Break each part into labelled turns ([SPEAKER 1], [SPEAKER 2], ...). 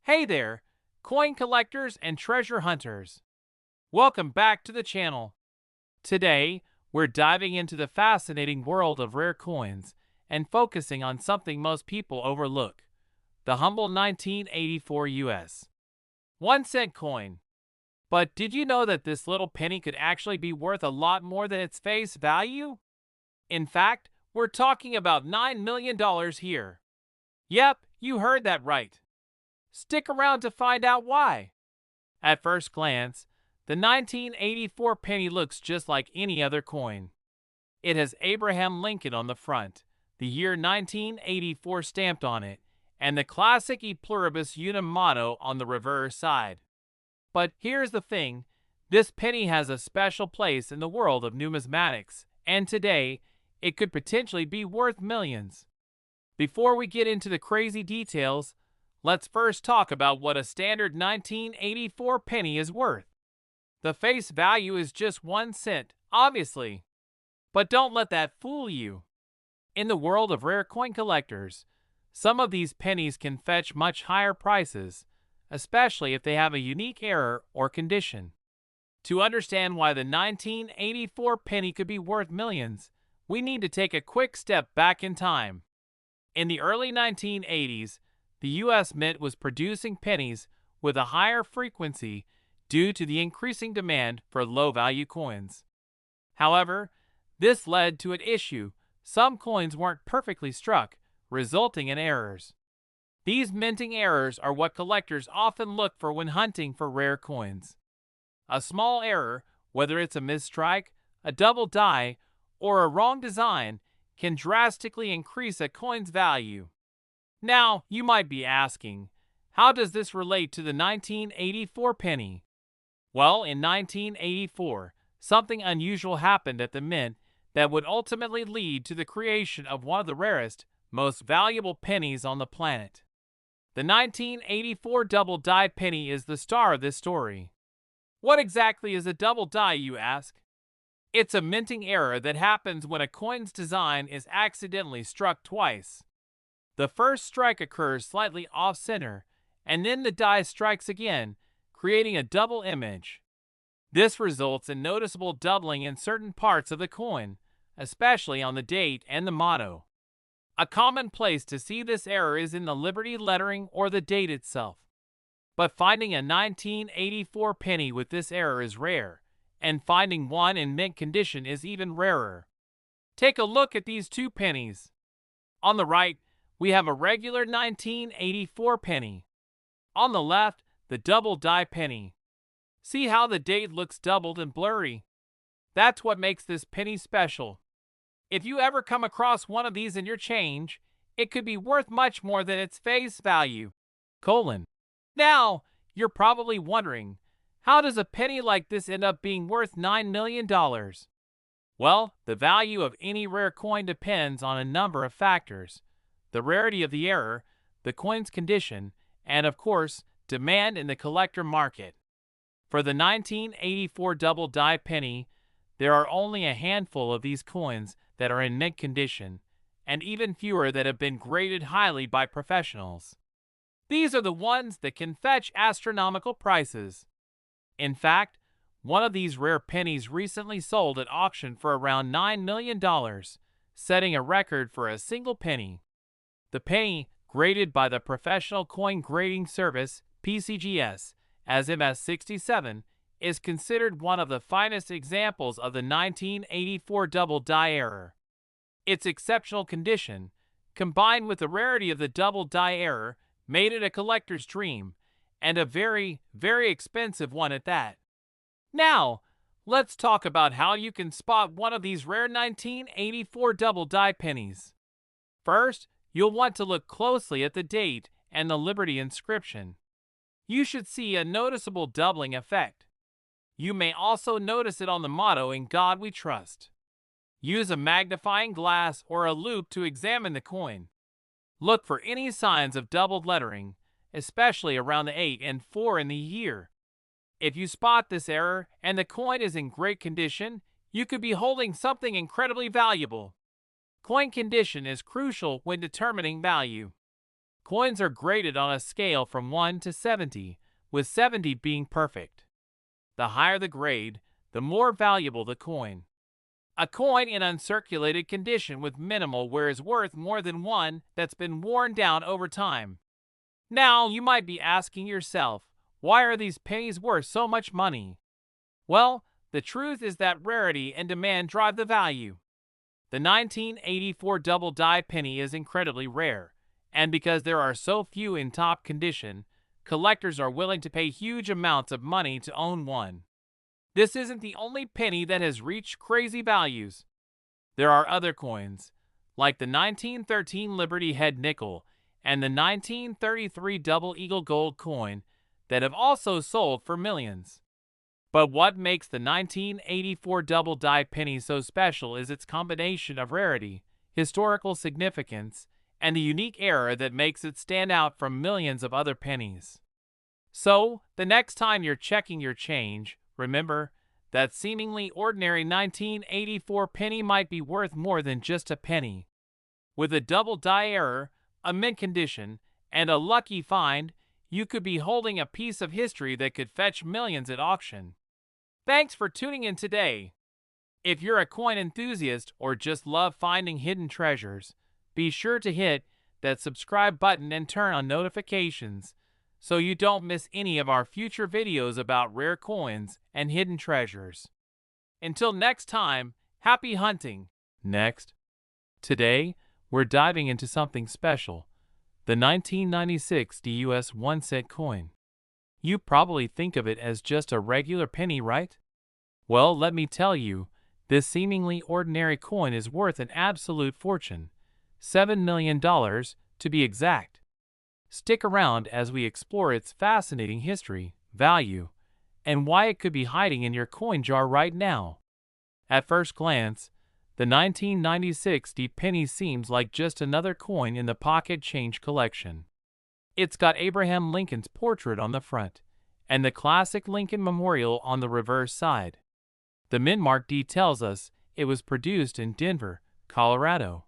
[SPEAKER 1] Hey there, coin collectors and treasure hunters. Welcome back to the channel. Today, we're diving into the fascinating world of rare coins and focusing on something most people overlook, the humble 1984 US 1 cent coin. But did you know that this little penny could actually be worth a lot more than its face value? In fact, we're talking about $9 million here. Yep, you heard that right. Stick around to find out why. At first glance, the 1984 penny looks just like any other coin. It has Abraham Lincoln on the front, the year 1984 stamped on it, and the classic E pluribus unum motto on the reverse side. But here's the thing, this penny has a special place in the world of numismatics, and today, it could potentially be worth millions. Before we get into the crazy details, let's first talk about what a standard 1984 penny is worth. The face value is just 1 cent, obviously. But don't let that fool you. In the world of rare coin collectors, some of these pennies can fetch much higher prices, especially if they have a unique error or condition. To understand why the 1984 penny could be worth millions, we need to take a quick step back in time. In the early 1980s, the U.S. Mint was producing pennies with a higher frequency due to the increasing demand for low-value coins. However, this led to an issue. Some coins weren't perfectly struck, resulting in errors. These minting errors are what collectors often look for when hunting for rare coins. A small error, whether it's a misstrike, a double die, or a wrong design, can drastically increase a coin's value. Now, you might be asking, how does this relate to the 1984 penny? Well, in 1984, something unusual happened at the mint that would ultimately lead to the creation of one of the rarest, most valuable pennies on the planet. The 1984 double die penny is the star of this story. What exactly is a double die, you ask? It's a minting error that happens when a coin's design is accidentally struck twice. The first strike occurs slightly off-center, and then the die strikes again, creating a double image. This results in noticeable doubling in certain parts of the coin, especially on the date and the motto. A common place to see this error is in the Liberty lettering or the date itself. But finding a 1984 penny with this error is rare, and finding one in mint condition is even rarer. Take a look at these two pennies. On the right, we have a regular 1984 penny. On the left, the double die penny. See how the date looks doubled and blurry? That's what makes this penny special. If you ever come across one of these in your change, it could be worth much more than its face value. Now, you're probably wondering, how does a penny like this end up being worth $9 million? Well, the value of any rare coin depends on a number of factors. The rarity of the error, the coin's condition, and of course, demand in the collector market. For the 1984 double die penny, there are only a handful of these coins that are in mint condition, and even fewer that have been graded highly by professionals. These are the ones that can fetch astronomical prices. In fact, one of these rare pennies recently sold at auction for around $9 million, setting a record for a single penny. The penny, graded by the Professional Coin Grading Service (PCGS) as MS67, is considered one of the finest examples of the 1984 double die error. Its exceptional condition, combined with the rarity of the double die error, made it a collector's dream, and a very, very expensive one at that. Now, let's talk about how you can spot one of these rare 1984 double die pennies. First, you'll want to look closely at the date and the Liberty inscription. You should see a noticeable doubling effect. You may also notice it on the motto "In God We Trust." Use a magnifying glass or a loupe to examine the coin. Look for any signs of doubled lettering, especially around the 8 and 4 in the year. If you spot this error and the coin is in great condition, you could be holding something incredibly valuable. Coin condition is crucial when determining value. Coins are graded on a scale from 1 to 70, with 70 being perfect. The higher the grade, the more valuable the coin. A coin in uncirculated condition with minimal wear is worth more than one that's been worn down over time. Now, you might be asking yourself, why are these pennies worth so much money? Well, the truth is that rarity and demand drive the value. The 1984 double die penny is incredibly rare, and because there are so few in top condition, collectors are willing to pay huge amounts of money to own one. This isn't the only penny that has reached crazy values. There are other coins, like the 1913 Liberty Head nickel and the 1933 Double Eagle gold coin, that have also sold for millions. But what makes the 1984 double die penny so special is its combination of rarity, historical significance, and the unique era that makes it stand out from millions of other pennies. So, the next time you're checking your change, remember that seemingly ordinary 1984 penny might be worth more than just a penny. With a double die error, a mint condition, and a lucky find, you could be holding a piece of history that could fetch millions at auction. Thanks for tuning in today. If you're a coin enthusiast or just love finding hidden treasures, be sure to hit that subscribe button and turn on notifications so you don't miss any of our future videos about rare coins and hidden treasures. Until next time, happy hunting! Next. Today, we're diving into something special, the 1996 US 1-cent coin. You probably think of it as just a regular penny, right? Well, let me tell you, this seemingly ordinary coin is worth an absolute fortune, $7 million to be exact. Stick around as we explore its fascinating history, value, and why it could be hiding in your coin jar right now. At first glance, the 1996 penny seems like just another coin in the pocket change collection. It's got Abraham Lincoln's portrait on the front, and the classic Lincoln Memorial on the reverse side. The mint mark tells us it was produced in Denver, Colorado.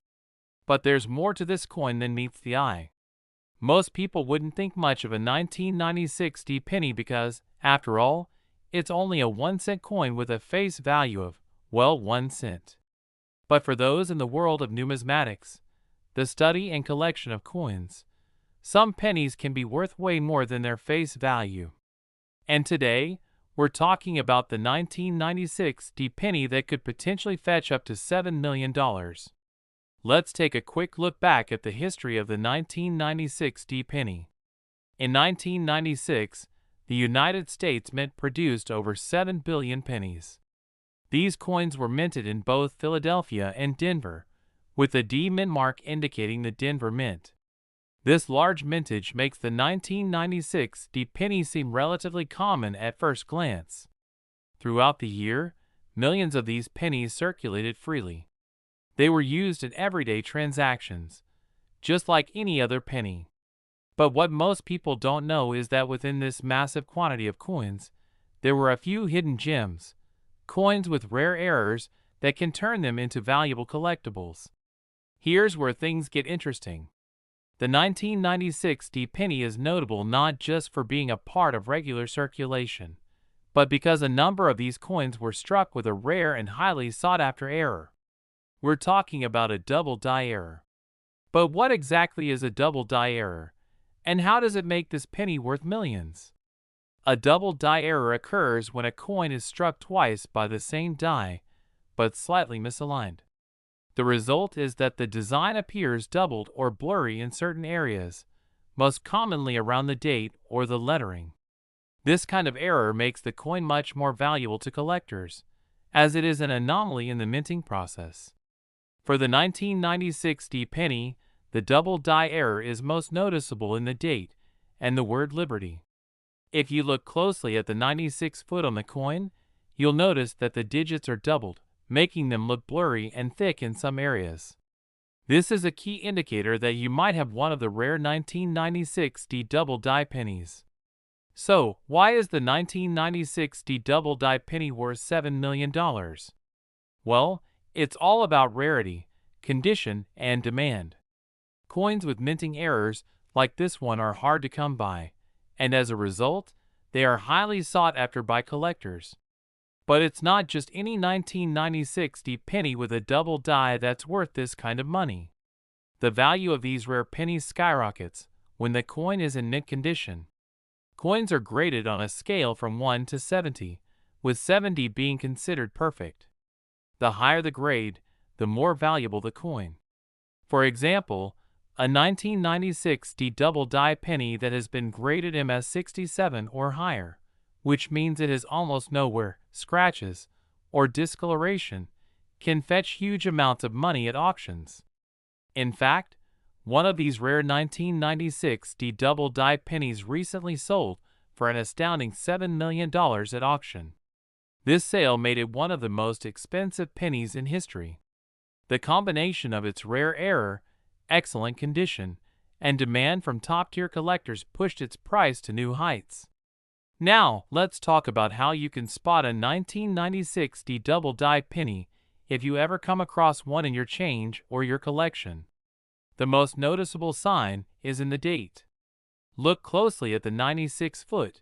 [SPEAKER 1] But there's more to this coin than meets the eye. Most people wouldn't think much of a 1996 penny because, after all, it's only a 1-cent coin with a face value of, well, 1 cent. But for those in the world of numismatics, the study and collection of coins, some pennies can be worth way more than their face value. And today, we're talking about the 1996 penny that could potentially fetch up to $7 million. Let's take a quick look back at the history of the 1996 penny. In 1996, the United States Mint produced over 7 billion pennies. These coins were minted in both Philadelphia and Denver, with the D mint mark indicating the Denver Mint. This large mintage makes the 1996 penny seem relatively common at first glance. Throughout the year, millions of these pennies circulated freely. They were used in everyday transactions, just like any other penny. But what most people don't know is that within this massive quantity of coins, there were a few hidden gems, coins with rare errors that can turn them into valuable collectibles. Here's where things get interesting. The 1996 penny is notable not just for being a part of regular circulation, but because a number of these coins were struck with a rare and highly sought-after error. We're talking about a double die error. But what exactly is a double die error, and how does it make this penny worth millions? A double die error occurs when a coin is struck twice by the same die, but slightly misaligned. The result is that the design appears doubled or blurry in certain areas, most commonly around the date or the lettering. This kind of error makes the coin much more valuable to collectors, as it is an anomaly in the minting process. For the 1996 penny, the double die error is most noticeable in the date and the word Liberty. If you look closely at the 96 foot on the coin, you'll notice that the digits are doubled, making them look blurry and thick in some areas. This is a key indicator that you might have one of the rare 1996 double die pennies. So, why is the 1996 double die penny worth $7 million? Well, it's all about rarity, condition, and demand. Coins with minting errors, like this one are hard to come by, and as a result, they are highly sought after by collectors. But it's not just any 1996 penny with a double die that's worth this kind of money. The value of these rare pennies skyrockets when the coin is in mint condition. Coins are graded on a scale from 1 to 70, with 70 being considered perfect. The higher the grade, the more valuable the coin. For example, a 1996 double die penny that has been graded MS67 or higher, which means it has almost no wear, scratches, or discoloration, can fetch huge amounts of money at auctions. In fact, one of these rare 1996 double die pennies recently sold for an astounding $7 million at auction. This sale made it one of the most expensive pennies in history. The combination of its rare error, excellent condition, and demand from top-tier collectors pushed its price to new heights. Now, let's talk about how you can spot a 1996 double die penny if you ever come across one in your change or your collection. The most noticeable sign is in the date. Look closely at the 96 foot.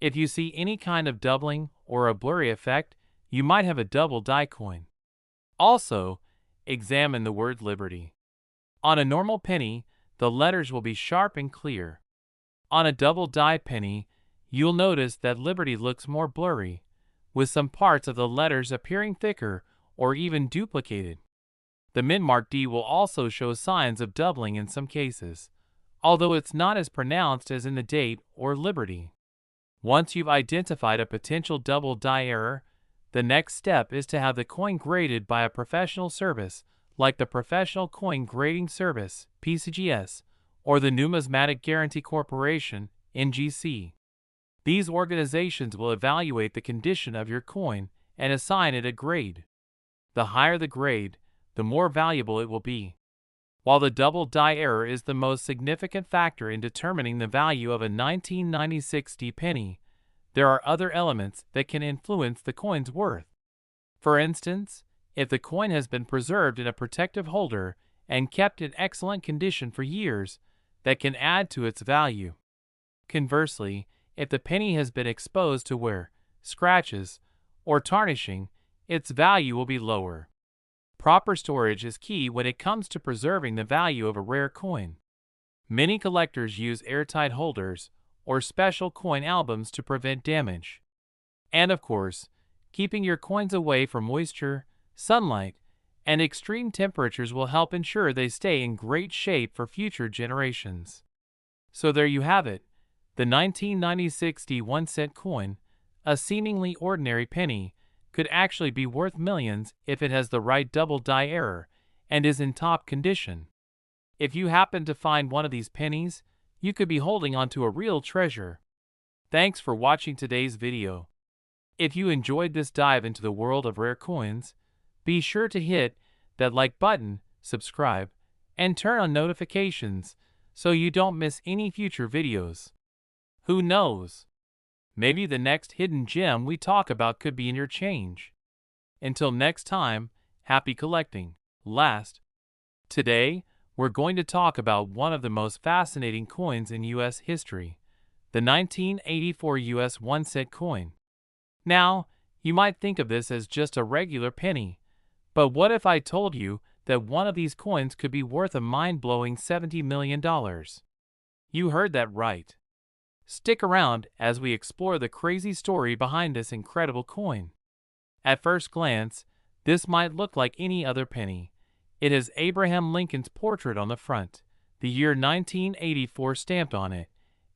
[SPEAKER 1] If you see any kind of doubling or a blurry effect, you might have a double die coin. Also, examine the word Liberty. On a normal penny, the letters will be sharp and clear. On a double die penny, you'll notice that Liberty looks more blurry, with some parts of the letters appearing thicker or even duplicated. The mint mark D will also show signs of doubling in some cases, although it's not as pronounced as in the date or Liberty. Once you've identified a potential double die error, the next step is to have the coin graded by a professional service like the Professional Coin Grading Service (PCGS) or the Numismatic Guarantee Corporation (NGC). These organizations will evaluate the condition of your coin and assign it a grade. The higher the grade, the more valuable it will be. While the double die error is the most significant factor in determining the value of a 1996 penny, there are other elements that can influence the coin's worth. For instance, if the coin has been preserved in a protective holder and kept in excellent condition for years, that can add to its value. Conversely, if the penny has been exposed to wear, scratches, or tarnishing, its value will be lower. Proper storage is key when it comes to preserving the value of a rare coin. Many collectors use airtight holders or special coin albums to prevent damage. And of course, keeping your coins away from moisture, sunlight, and extreme temperatures will help ensure they stay in great shape for future generations. So there you have it, the 1996 1-cent coin, a seemingly ordinary penny, could actually be worth millions if it has the right double die error and is in top condition. If you happen to find one of these pennies, you could be holding onto a real treasure. Thanks for watching today's video. If you enjoyed this dive into the world of rare coins, be sure to hit that like button, subscribe, and turn on notifications so you don't miss any future videos. Who knows? Maybe the next hidden gem we talk about could be in your change. Until next time, happy collecting. Today, we're going to talk about one of the most fascinating coins in U.S. history, the 1984 U.S. 1-cent coin. Now, you might think of this as just a regular penny, but what if I told you that one of these coins could be worth a mind-blowing $70 million? You heard that right. Stick around as we explore the crazy story behind this incredible coin. At first glance, this might look like any other penny. It has Abraham Lincoln's portrait on the front, the year 1984 stamped on it,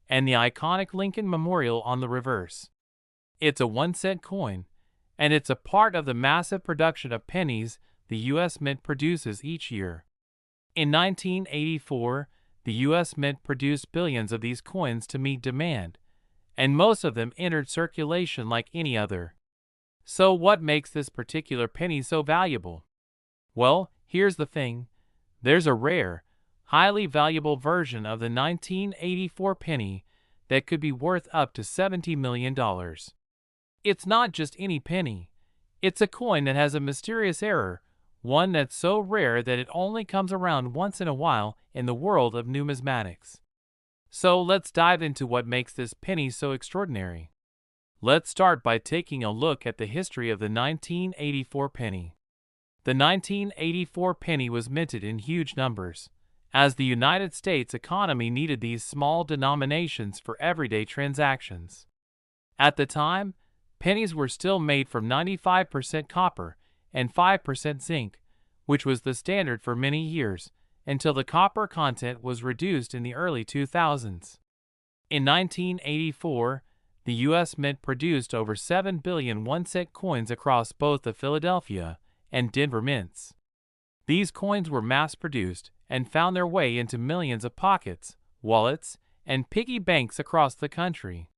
[SPEAKER 1] and the iconic Lincoln Memorial on the reverse. It's a 1-cent coin, and it's a part of the massive production of pennies the U.S. Mint produces each year. In 1984, the U.S. Mint produced billions of these coins to meet demand, and most of them entered circulation like any other. So what makes this particular penny so valuable? Well, here's the thing. There's a rare, highly valuable version of the 1984 penny that could be worth up to $70 million. It's not just any penny. It's a coin that has a mysterious error, one that's so rare that it only comes around once in a while in the world of numismatics. So let's dive into what makes this penny so extraordinary. Let's start by taking a look at the history of the 1984 penny. The 1984 penny was minted in huge numbers, as the United States economy needed these small denominations for everyday transactions. At the time, pennies were still made from 95% copper and 5% zinc, which was the standard for many years, until the copper content was reduced in the early 2000s. In 1984, the U.S. Mint produced over 7 billion one-cent coins across both the Philadelphia and Denver mints. These coins were mass-produced and found their way into millions of pockets, wallets, and piggy banks across the country.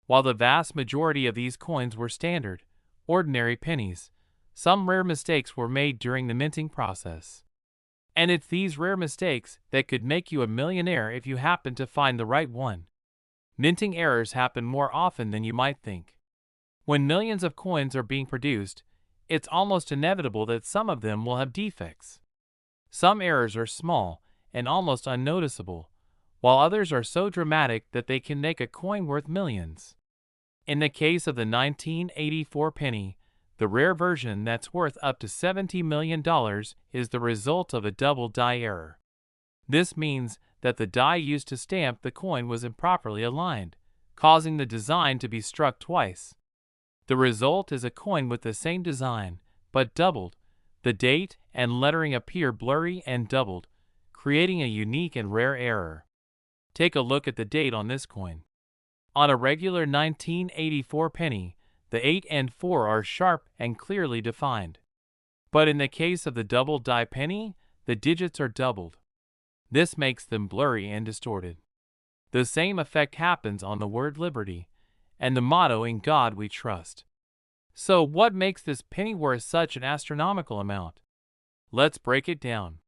[SPEAKER 1] While the vast majority of these coins were standard, ordinary pennies, some rare mistakes were made during the minting process. And it's these rare mistakes that could make you a millionaire if you happen to find the right one. Minting errors happen more often than you might think. When millions of coins are being produced, it's almost inevitable that some of them will have defects. Some errors are small and almost unnoticeable, while others are so dramatic that they can make a coin worth millions. In the case of the 1984 penny, the rare version that's worth up to $70 million is the result of a double die error. This means that the die used to stamp the coin was improperly aligned, causing the design to be struck twice. The result is a coin with the same design, but doubled. The date and lettering appear blurry and doubled, creating a unique and rare error. Take a look at the date on this coin. On a regular 1984 penny, the 8 and 4 are sharp and clearly defined. But in the case of the double die penny, the digits are doubled. This makes them blurry and distorted. The same effect happens on the word liberty and the motto "In God We Trust." So what makes this penny worth such an astronomical amount? Let's break it down.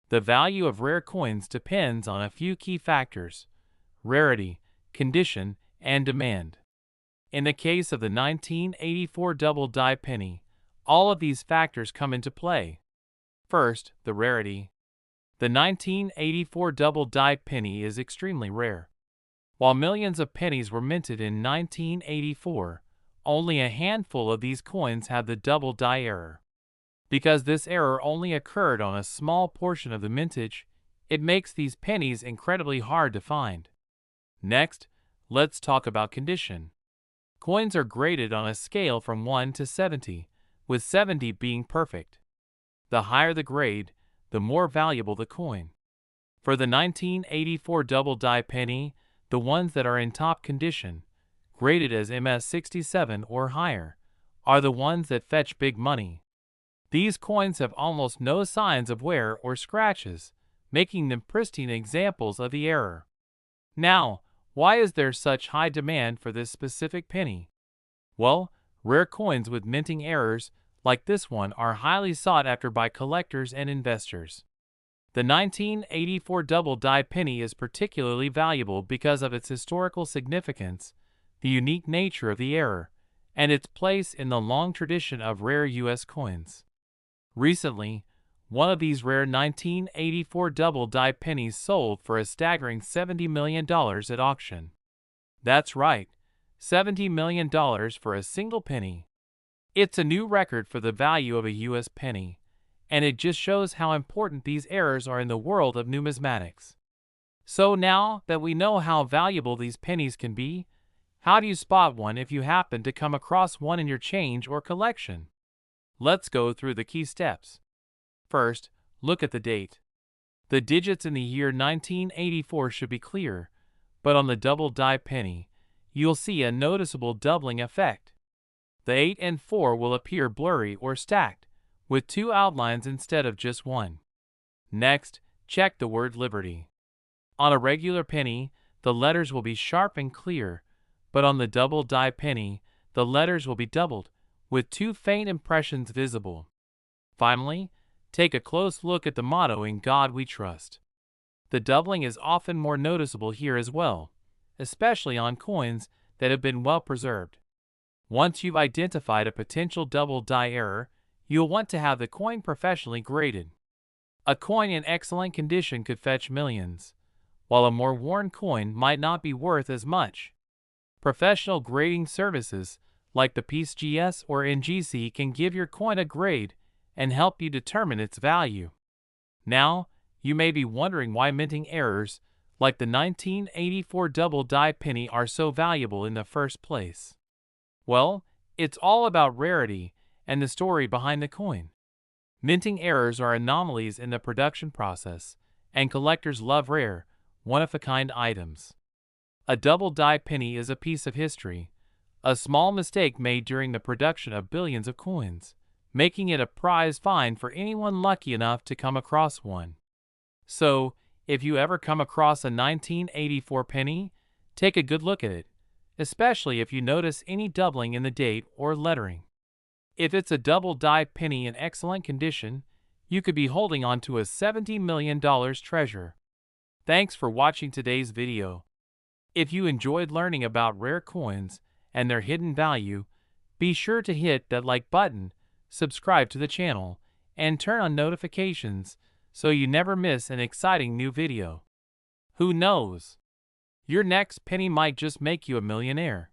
[SPEAKER 1] The value of rare coins depends on a few key factors: rarity, condition, and demand. In the case of the 1984 double die penny, all of these factors come into play. First, the rarity. The 1984 double die penny is extremely rare. While millions of pennies were minted in 1984, only a handful of these coins had the double die error. Because this error only occurred on a small portion of the mintage, it makes these pennies incredibly hard to find. Next, let's talk about condition. Coins are graded on a scale from 1 to 70, with 70 being perfect. The higher the grade, the more valuable the coin. For the 1984 double die penny, the ones that are in top condition, graded as MS67 or higher, are the ones that fetch big money. These coins have almost no signs of wear or scratches, making them pristine examples of the error. Now, why is there such high demand for this specific penny? Well, rare coins with minting errors, like this one, are highly sought after by collectors and investors. The 1984 double die penny is particularly valuable because of its historical significance, the unique nature of the error, and its place in the long tradition of rare U.S. coins. Recently, one of these rare 1984 double die pennies sold for a staggering $70 million at auction. That's right, $70 million for a single penny. It's a new record for the value of a U.S. penny, and it just shows how important these errors are in the world of numismatics. So now that we know how valuable these pennies can be, how do you spot one if you happen to come across one in your change or collection? Let's go through the key steps. First, look at the date. The digits in the year 1984 should be clear, but on the double die penny, you'll see a noticeable doubling effect. The 8 and 4 will appear blurry or stacked, with two outlines instead of just one. Next, check the word liberty. On a regular penny, the letters will be sharp and clear, but on the double die penny, the letters will be doubled, with two faint impressions visible. Finally, take a close look at the motto "In God We Trust." The doubling is often more noticeable here as well, especially on coins that have been well preserved. Once you've identified a potential double die error, you'll want to have the coin professionally graded. A coin in excellent condition could fetch millions, while a more worn coin might not be worth as much. Professional grading services like the PCGS or NGC can give your coin a grade and help you determine its value. Now, you may be wondering why minting errors like the 1984 double die penny are so valuable in the first place. Well, it's all about rarity and the story behind the coin. Minting errors are anomalies in the production process, and collectors love rare, one-of-a-kind items. A double die penny is a piece of history, a small mistake made during the production of billions of coins, making it a prize find for anyone lucky enough to come across one. So, if you ever come across a 1984 penny, take a good look at it, especially if you notice any doubling in the date or lettering. If it's a double die penny in excellent condition, you could be holding on to a $70 million treasure. Thanks for watching today's video. If you enjoyed learning about rare coins and their hidden value, be sure to hit that like button, subscribe to the channel, and turn on notifications so you never miss an exciting new video. Who knows? Your next penny might just make you a millionaire.